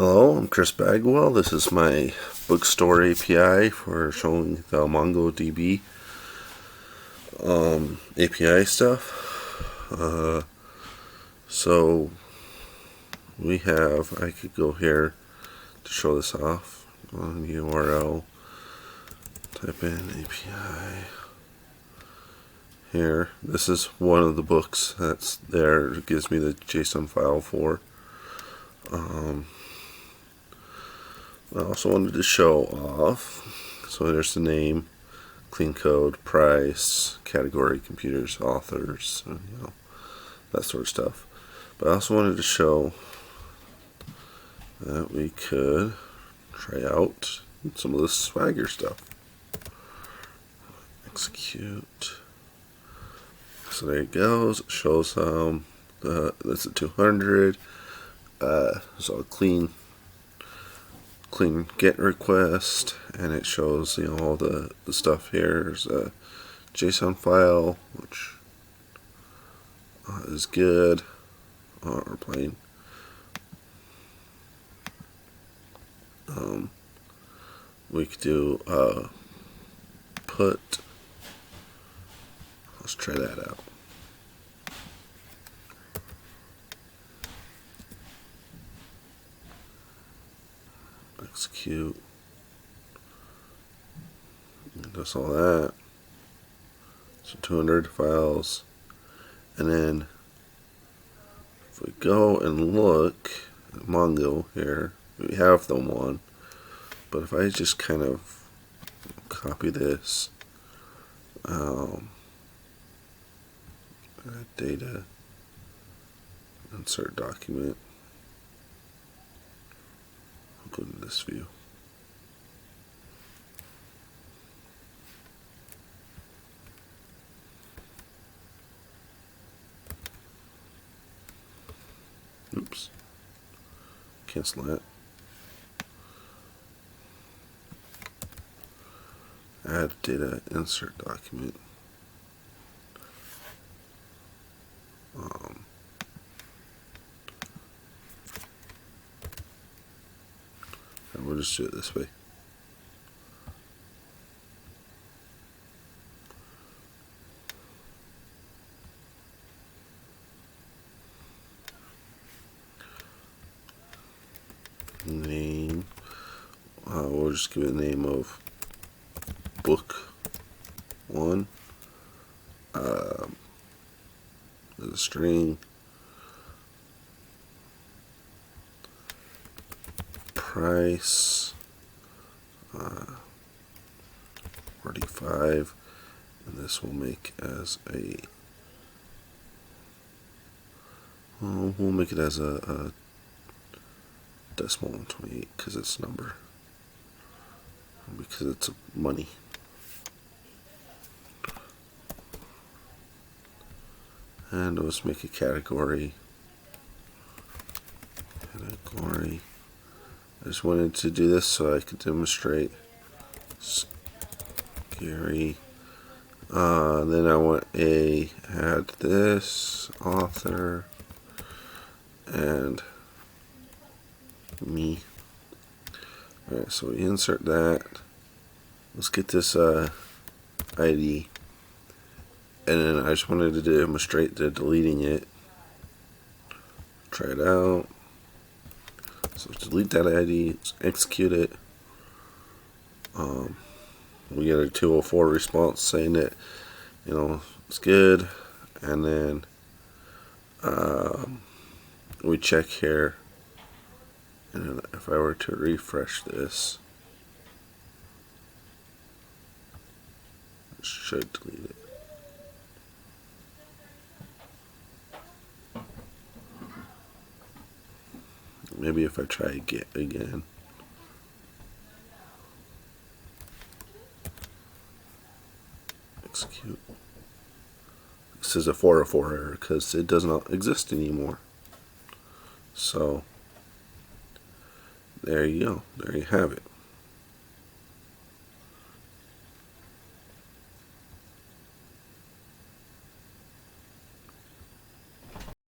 Hello, I'm Chris Bagwell. This is my bookstore API for showing the MongoDB API stuff. So I could go here to show this off on the URL, type in API here. This is one of the books that's there. It gives me the JSON file for. I also wanted to show off, so there's the name, clean code, price, category, computers, authors, that sort of stuff. But I also wanted to show that we could try out some of the Swagger stuff. Execute. So there it goes. It shows that's a 200. So a clean get request, and it shows all the stuff here. There's a JSON file, which is good, or plain. We could do put. Let's try that out. Execute. It does all that. So 200 files. And then if we go and look at Mongo here, we have the one. But if I just kind of copy this, add data, insert document, go to this view. Oops. Cancel that. Add data, insert document. And we'll just do it this way. Name. We'll just give it a name of book 1. There's a string. Price 45, and this will make as a we'll make it as a decimal 128 because it's number, because it's money. And let's make a category. I just wanted to do this so I could demonstrate. Scary. Then I want add this, author, and me. Alright, so we insert that. Let's get this ID. And then I just wanted to demonstrate the deleting it. Try it out. So delete that ID, execute it. We get a 204 response saying that it's good, and then we check here, and then if I were to refresh this, it should delete it. Maybe if I try get again. Execute. This is a 404 error because it does not exist anymore. So there you go. There you have it.